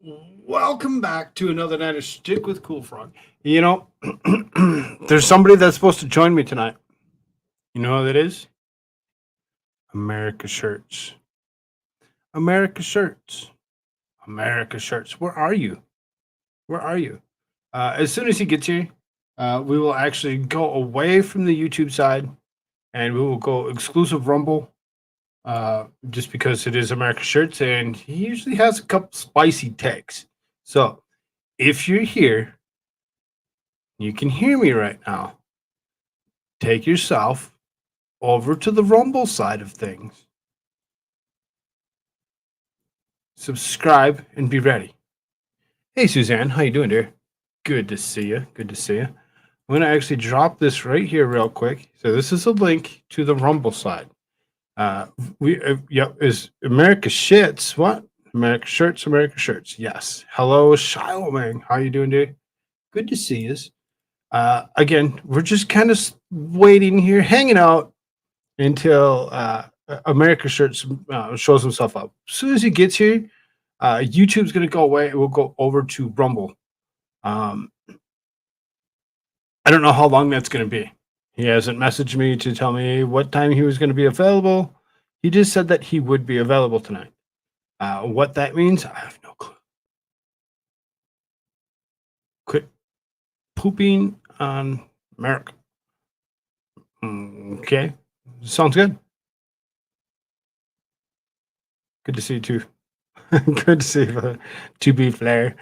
Welcome back to another night of Shtick with Koolfrogg. You know, there's somebody that's supposed to join me tonight. You know who that is? America Shirts. America Shirts. America Shirts. Where are you? Where are you? As soon as he gets here, we will actually go away from the YouTube side and we will go exclusive Rumble just because it is America Shirts and he usually has a couple spicy takes. So if you're here, you can hear me right now. Take yourself over to the Rumble side of things. Subscribe and be ready. Hey Suzanne, how you doing, dear? Good to see you. Good to see you. I'm gonna actually drop this right here real quick. So this is a link to the Rumble side. Is America Shits? What? America Shirts, America Shirts. Yes. Hello, Shiloh. How you doing, dude? Good to see you. Again, we're just kind of waiting here, hanging out until America Shirts shows himself up. As soon as he gets here, YouTube's going to go away and we'll go over to Rumble. I don't know how long that's going to be. He hasn't messaged me to tell me what time he was going to be available. He just said that he would be available tonight. What that means, I have no clue. Quit pooping on America. Okay. Sounds good. Good to see you too. Good to see you, to be fair.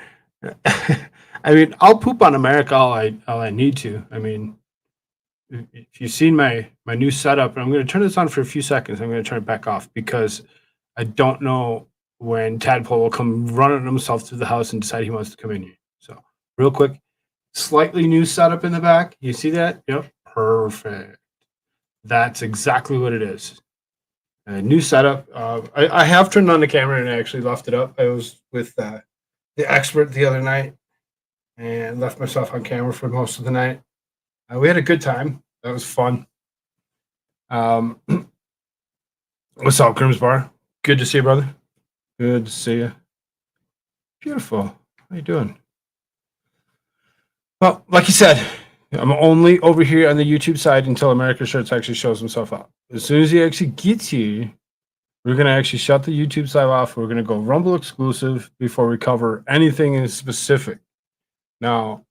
I mean, I'll poop on America all I need to. I mean, if you've seen my new setup, and I'm going to turn this on for a few seconds. I'm going to turn it back off because I don't know when Tadpole will come running himself through the house and decide he wants to come in here. So, real quick, slightly new setup in the back. You see that? Yep, perfect. That's exactly what it is. A new setup. I have turned on the camera and I actually left it up. I was with the expert the other night and left myself on camera for most of the night. We had a good time. That was fun. What's up, Crims Bar? Good to see you, brother. Good to see you. Beautiful. How you doing? Well, like you said, I'm only over here on the YouTube side until America Shirts actually shows himself up. As soon as he actually gets here, we're going to actually shut the YouTube side off. We're going to go Rumble exclusive before we cover anything in specific. Now,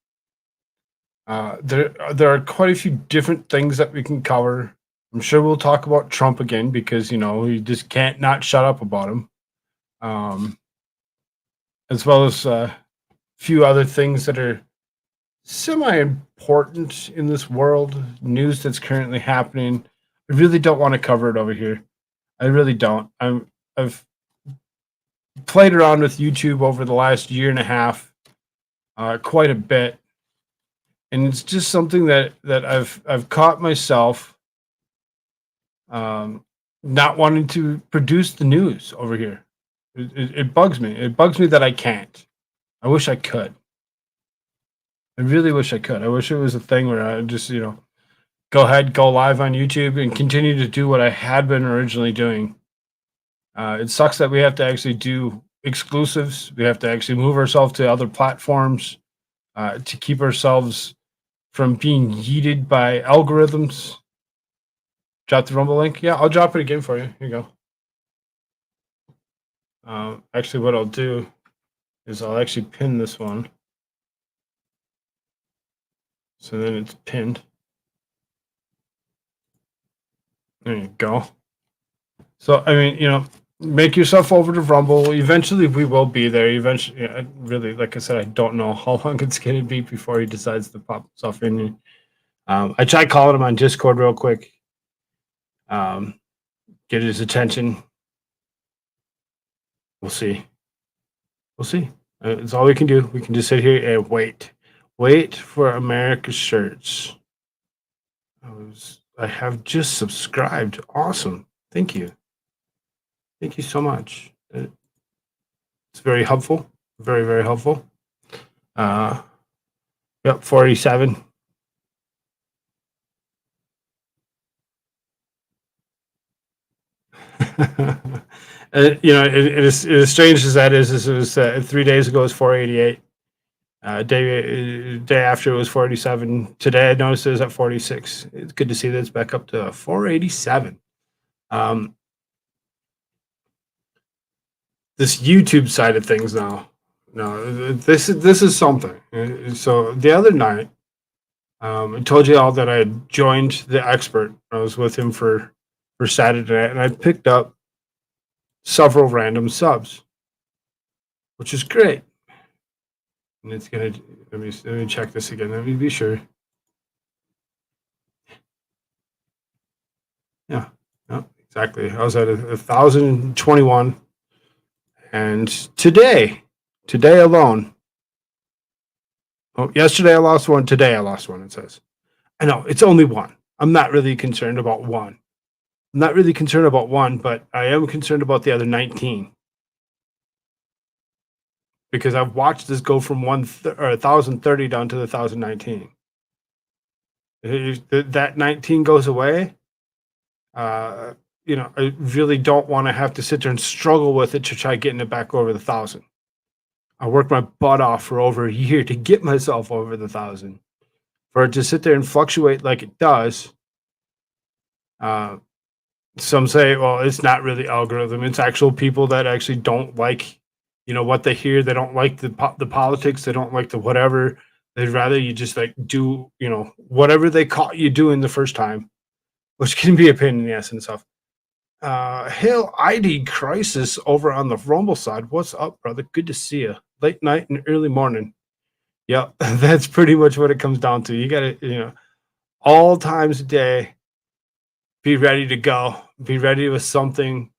there are quite a few different things that we can cover. I'm sure we'll talk about Trump again because, you know, you just can't not shut up about him. As well as a few other things that are semi-important in this world, news that's currently happening. I really don't want to cover it over here. I really don't. I've played around with YouTube over the last year and a half, quite a bit, and it's just something that I've caught myself not wanting to produce the news over here. It bugs me. It bugs me that I can't. I wish I could. I really wish I could. I wish it was a thing where I just, you know, go ahead, go live on YouTube and continue to do what I had been originally doing. It sucks that we have to actually do exclusives. We have to actually move ourselves to other platforms to keep ourselves from being yeeted by algorithms. Drop the Rumble link. Yeah, I'll drop it again for you. Here you go. Actually, what I'll do is I'll actually pin this one. So then it's pinned. There you go. So, I mean, you know, make yourself over to Rumble. Eventually, we will be there. Eventually, really, like I said, I don't know how long it's going to be before he decides to pop himself in here. I tried calling him on Discord real quick. Get his attention. We'll see. We'll see. It's all we can do. We can just sit here and wait. Wait for America's Shirts. I have just subscribed. Awesome. Thank you. Thank you so much. It's very helpful. Very, very helpful. Yep, 47. It is strange as that is it was 3 days ago it was 488. Day after it was 487. Today I noticed it was at 46. It's good to see that it's back up to 487. Um, this YouTube side of things now. No, this is something. So the other night, I told you all that I had joined the expert. I was with him for Saturday night, and I picked up several random subs, which is great. And it's gonna let me check this again. Let me be sure. Yeah, yeah, exactly. I was at 1,021, and today alone. Oh, yesterday I lost one. Today I lost one. It says. I know it's only one. I'm not really concerned about one. I'm not really concerned about one, but I am concerned about the other 19 because I've watched this go from 1,030 down to the 1,019. If that 19 goes away, I really don't want to have to sit there and struggle with it to try getting it back over the 1,000. I worked my butt off for over a year to get myself over the 1,000. For it to sit there and fluctuate like it does, some say, well, it's not really algorithm. It's actual people that actually don't like, what they hear. They don't like the politics. They don't like the whatever. They'd rather you just like do, whatever they caught you doing the first time, which can be a pain in the ass and stuff. Hail ID Crisis over on the Rumble side. What's up, brother? Good to see you. Late night and early morning. Yep, that's pretty much what it comes down to. You got to, all times a day, be ready to go. Be ready with something.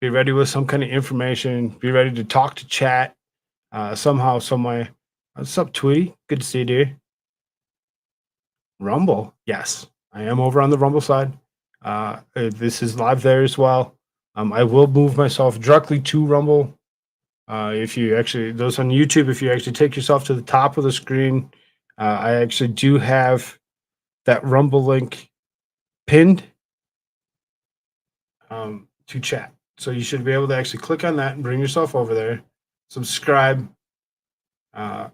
Be ready with some kind of information. Be ready to talk to chat somehow, some way. What's up, Tweety? Good to see you, dear. Rumble. Yes, I am over on the Rumble side. This is live there as well. I will move myself directly to Rumble. If you actually, those on YouTube, if you actually take yourself to the top of the screen, I actually do have that Rumble link pinned to chat. So you should be able to actually click on that and bring yourself over there, subscribe.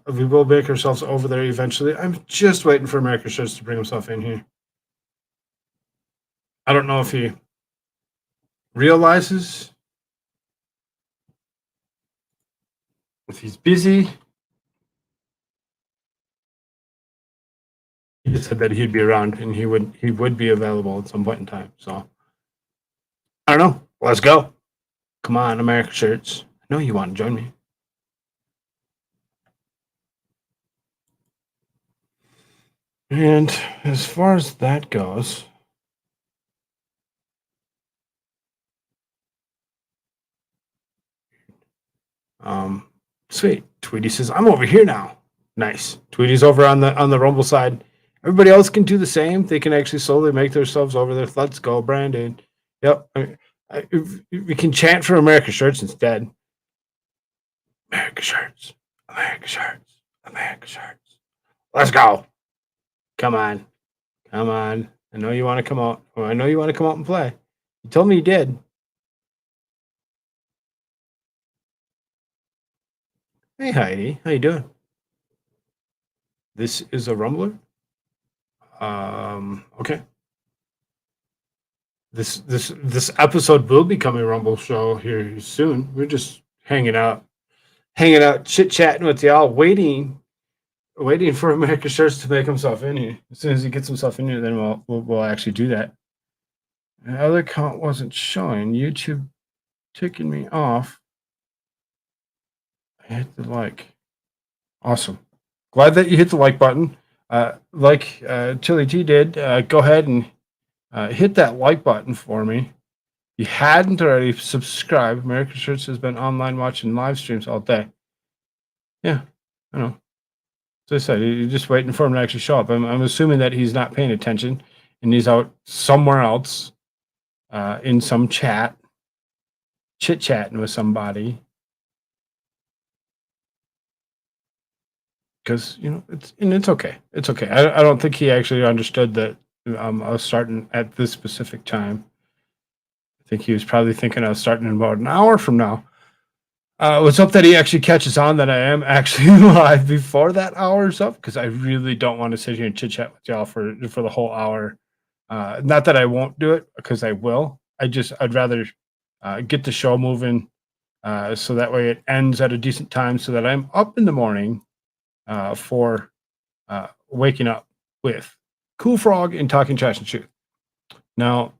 We will make ourselves over there eventually. I'm just waiting for America Shirts to bring himself in here. I don't know if he realizes, if he's busy. He said that he'd be around and he would be available at some point in time. So I don't know. Let's go. Come on, America Shirts. I know you want to join me. And as far as that goes, sweet. Tweety says, I'm over here now. Nice. Tweety's over on the Rumble side. Everybody else can do the same. They can actually slowly make themselves over there. Let's go, Brandon. Yep. We can chant for America Shirts instead. America Shirts. America Shirts. America Shirts. Let's go. Come on. Come on. I know you want to come out. Well, I know you want to come out and play. You told me you did. Hey, Heidi. How you doing? This is a Rumbler. Okay. This episode will become a Rumble show here soon. We're just hanging out, chit chatting with y'all, waiting for America Shirts to make himself in here. As soon as he gets himself in here, then we'll actually do that. The other account wasn't showing. YouTube ticking me off. I hit the like. Awesome. Glad that you hit the like button. Like Chili T did, go ahead and hit that like button for me. If you hadn't already, subscribe. American Shirts has been online watching live streams all day. Yeah, I know. As I said, you're just waiting for him to actually show up. I'm assuming that he's not paying attention and he's out somewhere else in some chat, chit-chatting with somebody. Because, it's okay. It's okay. I don't think he actually understood that I was starting at this specific time. I think he was probably thinking I was starting in about an hour from now. Let's hope that he actually catches on that I am actually live before that hour is up because I really don't want to sit here and chit chat with y'all for the whole hour. Not that I won't do it because I will. I'd rather get the show moving so that way it ends at a decent time so that I'm up in the morning for waking up with Koolfrogg and Talking Trash and Truth. Now,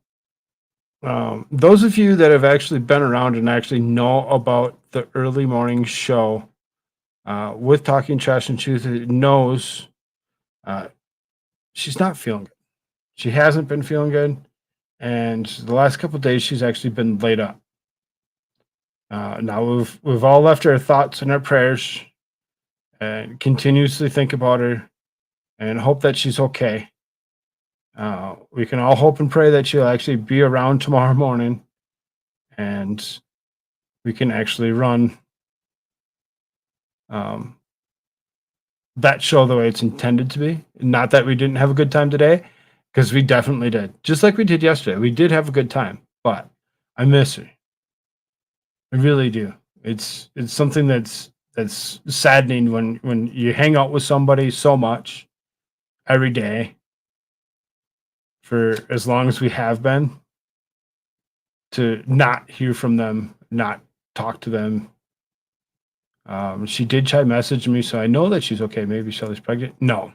those of you that have actually been around and actually know about the early morning show with Talking Trash and Truth knows she's not feeling good. She hasn't been feeling good, and the last couple of days she's actually been laid up. Now we've all left our thoughts and our prayers, and continuously think about her, and hope that she's okay. We can all hope and pray that she'll actually be around tomorrow morning, and we can actually run that show the way it's intended to be. Not that we didn't have a good time today, because we definitely did. Just like we did yesterday. We did have a good time, but I miss her. I really do. It's something that's saddening when you hang out with somebody so much every day for as long as we have been, to not hear from them, not talk to them. She did try messaging me, so I know that she's okay. Maybe Shelly's pregnant. No,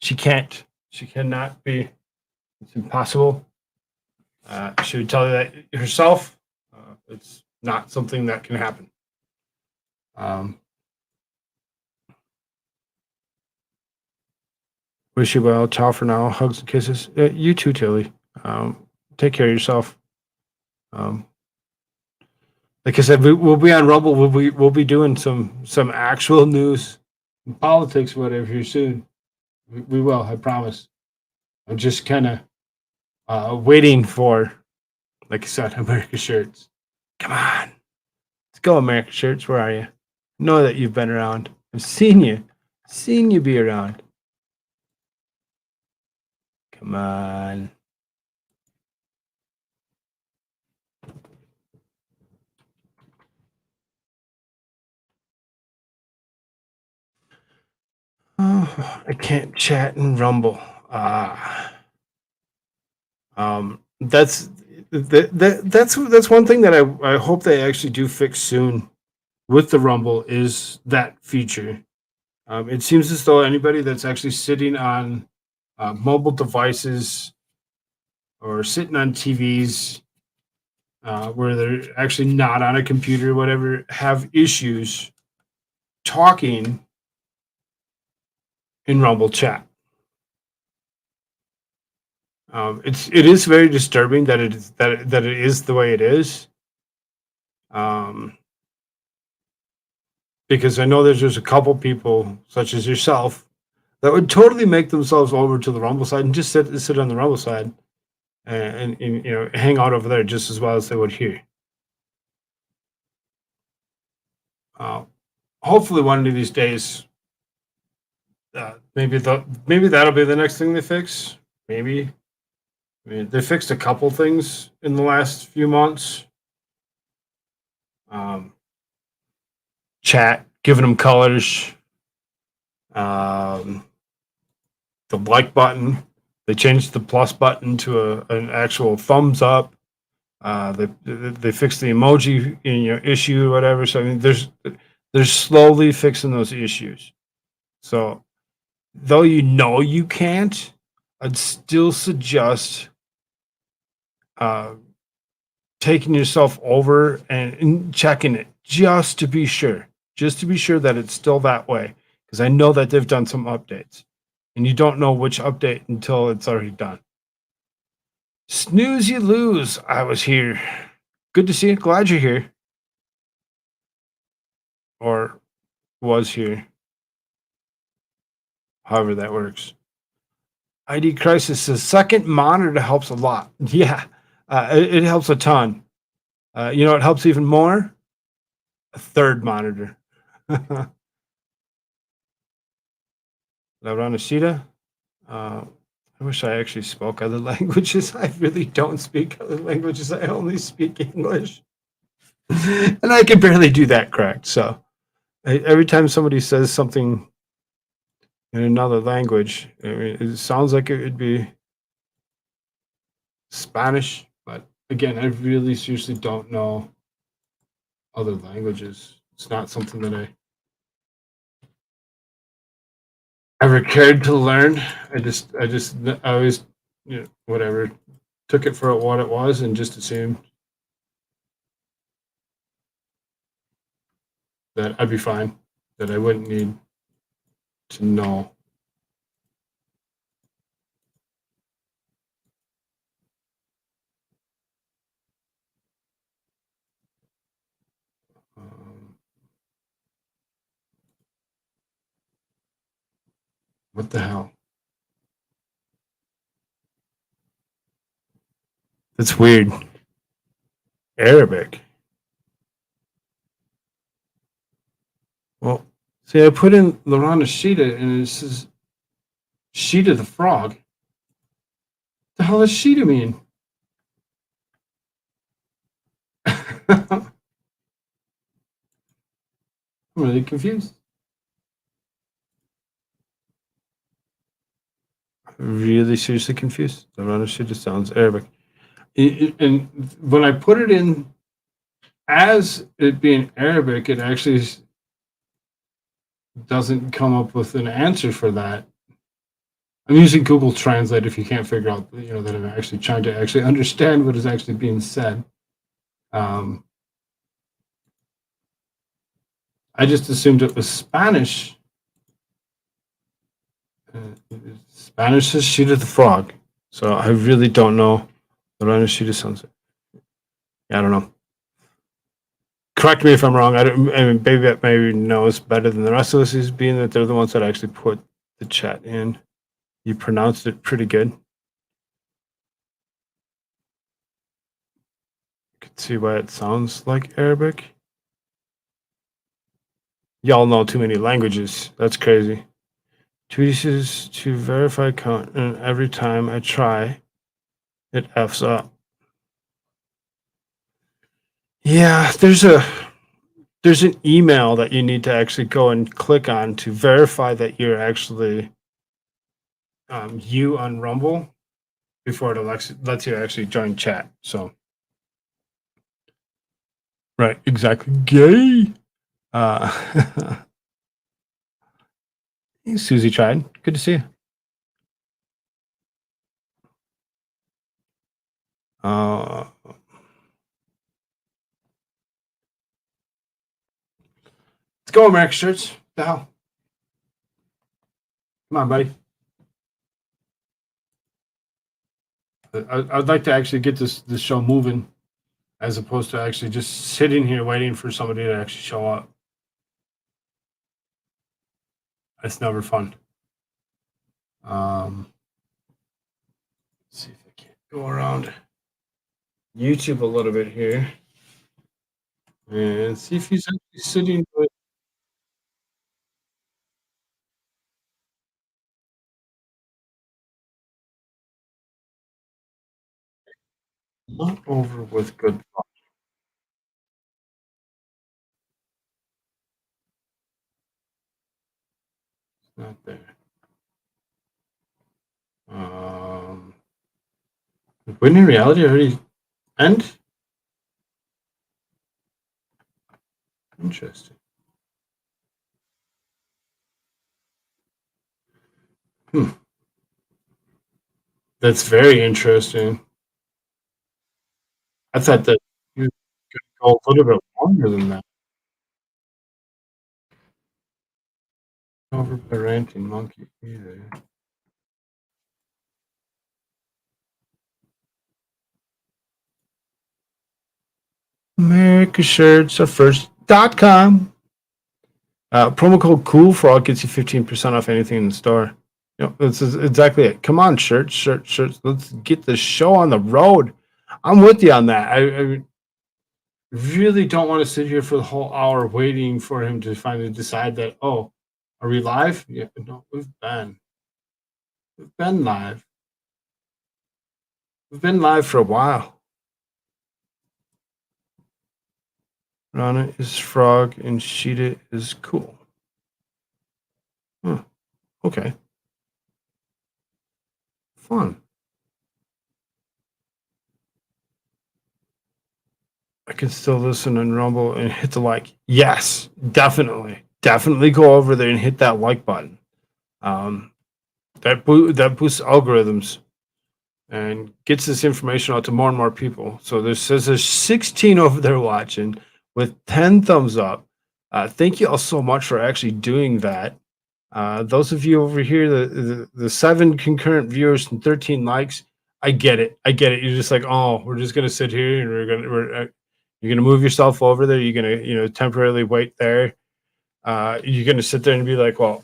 she can't. She cannot be. It's impossible. She would tell you that herself. It's not something that can happen. Wish you well. Ciao for now. Hugs and kisses. You too, Tilly. Take care of yourself. Like I said, we'll be on Rumble. We'll be doing some actual news, politics, whatever here soon. We will. I promise. I'm just kind of waiting for, like I said, America shirts. Come on, let's go, America shirts. Where are you? Know that you've been around. I've seen you be around. Come on. Oh, I can't chat and Rumble. That's that's one thing that I hope they actually do fix soon with the Rumble is that feature. It seems as though anybody that's actually sitting on mobile devices or sitting on TVs where they're actually not on a computer or whatever have issues talking in Rumble chat. It is very disturbing that it is the way it is. Because I know there's just a couple people, such as yourself, that would totally make themselves over to the Rumble side and just sit on the Rumble side and hang out over there just as well as they would here. Hopefully, one of these days, maybe that'll be the next thing they fix. Maybe. I mean, they fixed a couple things in the last few months. Chat, giving them colors. The like button. They changed the plus button to an actual thumbs up. They fixed the emoji issue or whatever. So I mean, they're slowly fixing those issues. So though you can't, I'd still suggest taking yourself over and checking it just to be sure that it's still that way, because I know that they've done some updates and you don't know which update until it's already done. Snooze you lose. I was here. Good to see you. Glad you're here. Or was here. However that works. ID Crisis says second monitor helps a lot. Yeah, it helps a ton. It helps even more? A third monitor. Lauranacita. I wish I actually spoke other languages. I really don't speak other languages. I only speak English. And I can barely do that correct. So every time somebody says something in another language, I mean, it sounds like it would be Spanish, but again, I really seriously don't know other languages. It's not something that I ever cared to learn. I always, whatever, took it for what it was and just assumed that I'd be fine, that I wouldn't need to know. Um, what the hell? That's weird. Arabic. Well, see, I put in Lorana Sheeta and it says Sheeta the frog. The hell does Sheeta mean? I'm really confused. Really seriously confused. Lorana Sheeta sounds Arabic. And when I put it in as it being Arabic, it actually doesn't come up with an answer for that. I'm using Google Translate if you can't figure out, that I'm actually trying to actually understand what is actually being said. Um, I just assumed it was Spanish. Spanish is Sheeta the frog. So I really don't know what Lorana Sheeta sounds like. Yeah, I don't know. Correct me if I'm wrong. I mean, Baby maybe knows better than the rest of us, is being that they're the ones that actually put the chat in. You pronounced it pretty good. You could see why it sounds like Arabic. Y'all know too many languages. That's crazy. Tweety says to verify count, and every time I try, it f's up. Yeah, there's an email that you need to actually go and click on to verify that you're actually you on Rumble before it lets you actually join chat. So, right, exactly. Gay. Uh, hey, Susie tried. Good to see you. Let's go, America shirts. The hell? Come on, buddy. I'd like to actually get this show moving, as opposed to actually just sitting here waiting for somebody to actually show up. It's never fun. Let's see if I can go around YouTube a little bit here and see if he's actually sitting with. Not over with good luck. Not there. Um, wouldn't in reality already end? Interesting. Hmm. That's very interesting. I thought that you could go a little bit longer than that. Over by ranting monkey either. America shirts are first.com. Promo code Koolfrogg gets you 15% off anything in the store. This is exactly it. Come on, shirts. Let's get the show on the road. I'm with you on that. I really don't want to sit here for the whole hour waiting for him to finally decide that, oh, are we live? Yeah, no, we've been live. We've been live for a while. Rana is frog and Sheeta is cool. Huh. Okay. Fun. I can still listen and rumble and hit the like. Yes, definitely. Definitely go over there and hit that like button. Um, that boosts algorithms and gets this information out to more and more people. So there's 16 over there watching with 10 thumbs up. Thank you all so much for actually doing that. Those of you over here, the 7 concurrent viewers and 13 likes, I get it. I get it. You're just like, oh, we're just gonna sit here and you're gonna move yourself over there. You're gonna temporarily wait there. You're gonna sit there and be like, well,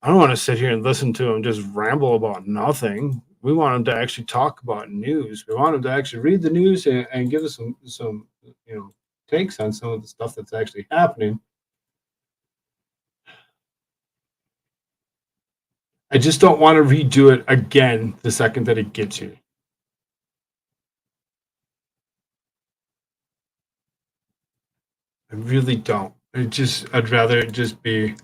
I don't want to sit here and listen to him just ramble about nothing. We want him to actually talk about news. We want him to actually read the news and give us some takes on some of the stuff that's actually happening. I just don't want to redo it again the second that it gets here. I really don't. I'd rather it just be.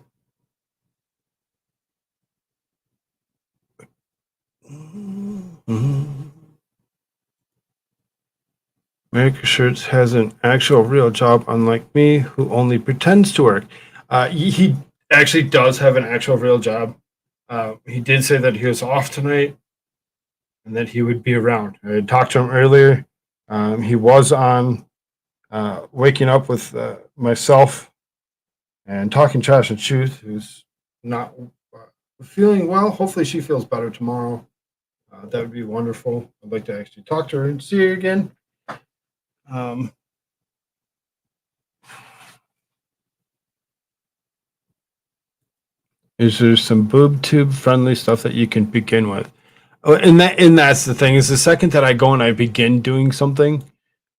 America Shirts has an actual real job, unlike me, who only pretends to work. He actually does have an actual real job. He did say that he was off tonight and that he would be around. I had talked to him earlier. He was on Waking Up with myself and Talking Trash and Truth, who's not feeling well. Hopefully, she feels better tomorrow. That would be wonderful. I'd like to actually talk to her and see her again. Is there some boob tube friendly stuff that you can begin with? Oh, and that's the thing is the second that I go and I begin doing something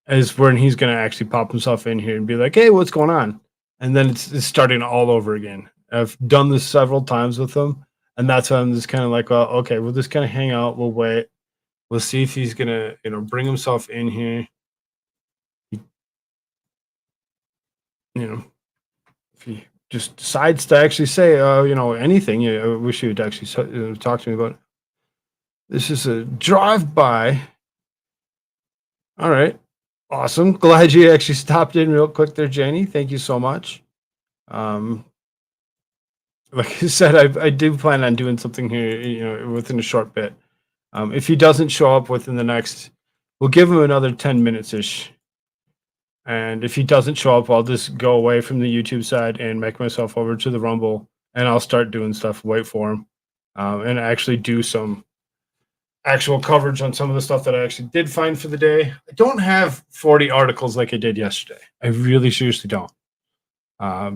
is when he's gonna actually pop himself in here and be like, "Hey, what's going on?" And then it's starting all over again. I've done this several times with him, and that's why I'm just kind of like, "Well, okay, we'll just kind of hang out. We'll wait. We'll see if he's gonna, bring himself in here. You know, if he just decides to actually say, anything. I wish he would actually talk to me about it. This is a drive-by. All right. Awesome. Glad you actually stopped in real quick there, Janie. Thank you so much. Like I said, I do plan on doing something here, within a short bit. If he doesn't show up within the next, we'll give him another 10 minutes ish. And if he doesn't show up, I'll just go away from the YouTube side and make myself over to the Rumble, and I'll start doing stuff. Wait for him, and actually do some actual coverage on some of the stuff that I actually did find for the day. I don't have 40 articles like I did yesterday. I really seriously don't.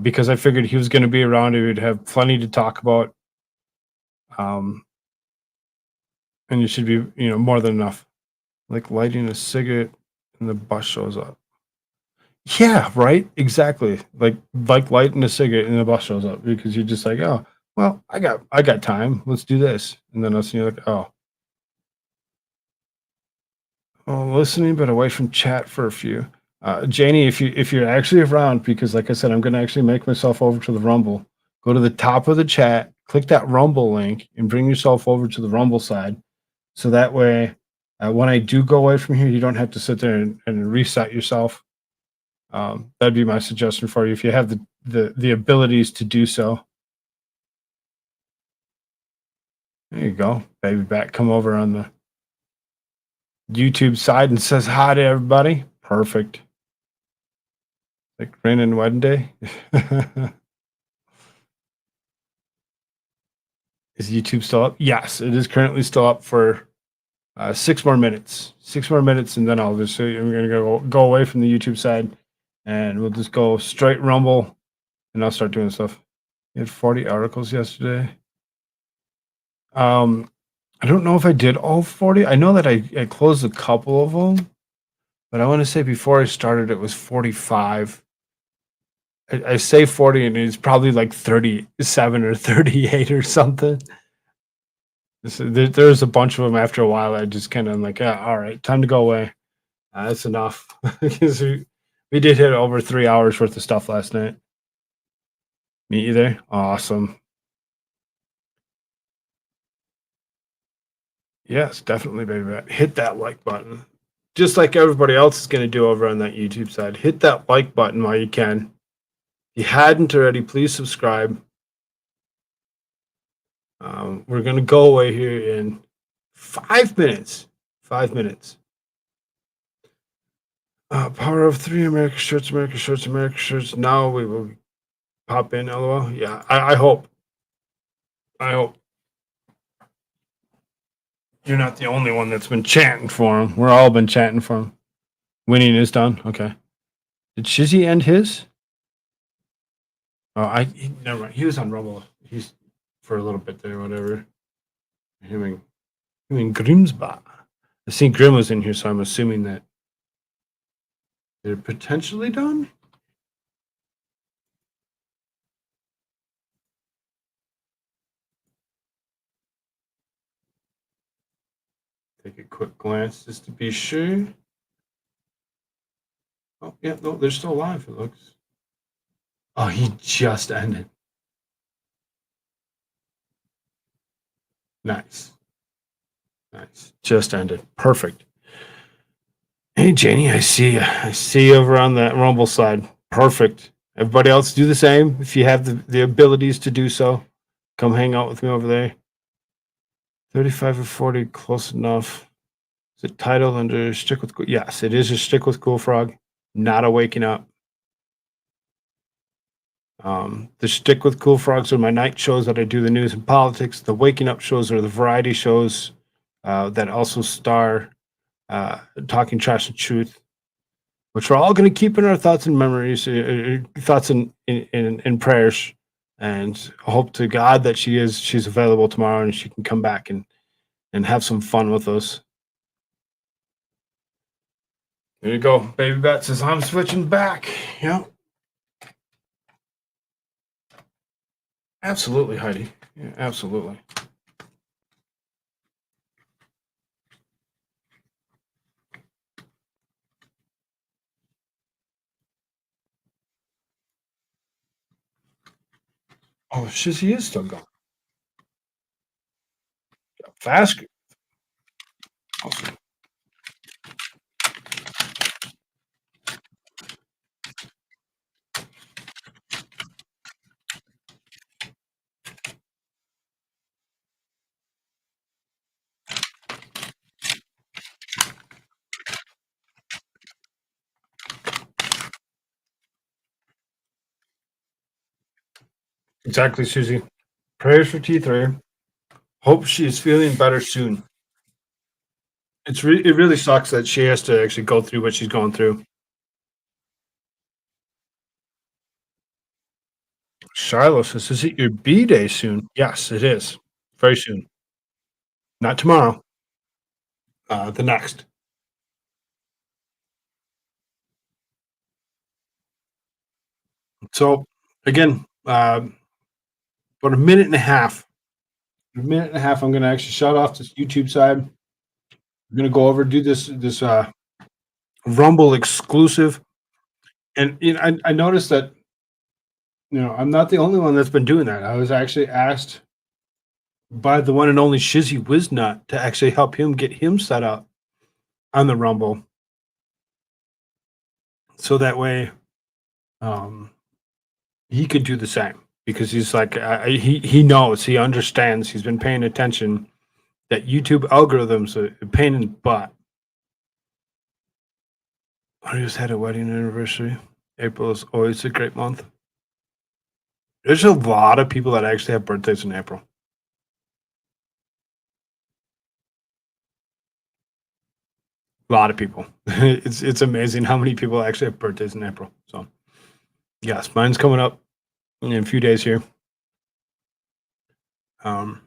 Because I figured he was going to be around. He would have plenty to talk about. And it should be, more than enough. Like lighting a cigarette and the bus shows up. Yeah, right. Exactly. Like lighting a cigarette and the bus shows up because you're just like, oh, well, I got time. Let's do this. And then you're like, oh, listening, but away from chat for a few. Janie, if you're actually around, because like I said, I'm going to actually make myself over to the Rumble. Go to the top of the chat, click that Rumble link, and bring yourself over to the Rumble side. So that way, when I do go away from here, you don't have to sit there and reset yourself. That'd be my suggestion for you if you have the abilities to do so. There you go, baby back. Come over on the YouTube side and says hi to everybody. Perfect. Like rain and wedding day. Is YouTube still up? Yes, it is currently still up for 6 more minutes. 6 more minutes, and then I'm gonna go away from the YouTube side, and we'll just go straight Rumble, and I'll start doing stuff. You had 40 articles yesterday. I don't know if I did all 40. I know that I closed a couple of them, but I want to say before I started, it was 45. I say 40, and it's probably like 37 or 38 or something. There's a bunch of them after a while. I just kind of like, yeah, all right, time to go away. That's enough. 'Cause we did hit over 3 hours worth of stuff last night. Me either. Awesome. Yes, definitely, baby. Hit that like button. Just like everybody else is going to do over on that YouTube side. Hit that like button while you can. If you hadn't already, please subscribe. We're going to go away here in 5 minutes. 5 minutes. Power of three, America shirts, America shirts, America shirts. Now we will pop in, LOL. Yeah, I hope. I hope you're not the only one that's been chanting for him. We're all been chanting for him. Winning is done. Okay. Did Shizzy end his? Oh, never mind. He was on Rumble. He's for a little bit there, whatever. Him and, him and Grimsba. I seen Grim was in here, so I'm assuming that they're potentially done. Take a quick glance just to be sure. Oh, yeah, no, they're still alive, it looks. Oh, he just ended. Nice. Nice. Just ended. Perfect. Hey, Janie, I see you. I see you over on that Rumble side. Perfect. Everybody else do the same. If you have the abilities to do so, come hang out with me over there. 35 or 40, close enough. Is it titled under Stick with Cool? Yes, it is a Stick with Koolfrogg, not a Waking Up. The Stick with Koolfroggs are my night shows that I do the news and politics. The Waking Up shows are the variety shows that also star Talking Trash and Truth, which we're all going to keep in our thoughts and memories, thoughts and prayers, and hope to God that she's available tomorrow and she can come back and have some fun with us. There you go. Baby Bat says, I'm switching back. Yep. Absolutely, Heidi. Yeah, absolutely. Oh, Shizzy is still going. Fast. Awesome. Exactly, Susie. Prayers for T3. Hope she is feeling better soon. It really sucks that she has to actually go through what she's going through. Shiloh says, "Is it your B day soon?" Yes, it is. Very soon. Not tomorrow. The next. So again, about a minute and a half. A minute and a half. I'm going to actually shut off this YouTube side. We're going to go over do this Rumble exclusive. And I noticed that I'm not the only one that's been doing that. I was actually asked by the one and only Shizzy Wiznut to actually help him get him set up on the Rumble, so that way um, he could do the same because he's like he knows, he understands, he's been paying attention that YouTube algorithms are a pain in the butt. I just had a wedding anniversary. April is always a great month. There's a lot of people that actually have birthdays in April. A lot of people. It's amazing how many people actually have birthdays in April. So yes, mine's coming up in a few days here. Um,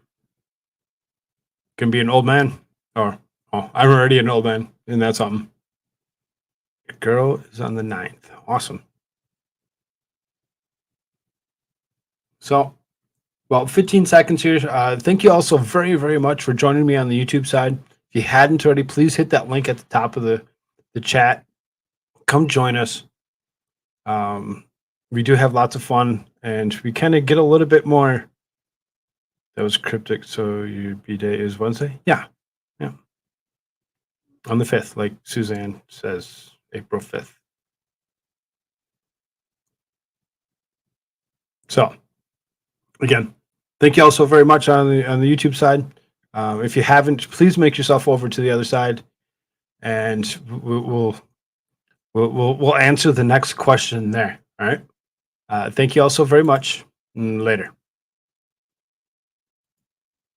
can be an old man, or I'm already an old man, and that's something. The girl is on the 9th. Awesome. So Well, 15 seconds here. Thank you also very, very much for joining me on the YouTube side. If you hadn't already, please hit that link at the top of the chat. Come join us. We do have lots of fun, and we kind of get a little bit more. That was cryptic. So your B day is Wednesday? Yeah. Yeah. On the 5th, like Suzanne says, April 5th. So again, thank you all so very much on the YouTube side. If you haven't, please make yourself over to the other side, and we'll answer the next question there. All right. Thank you all so very much. Later.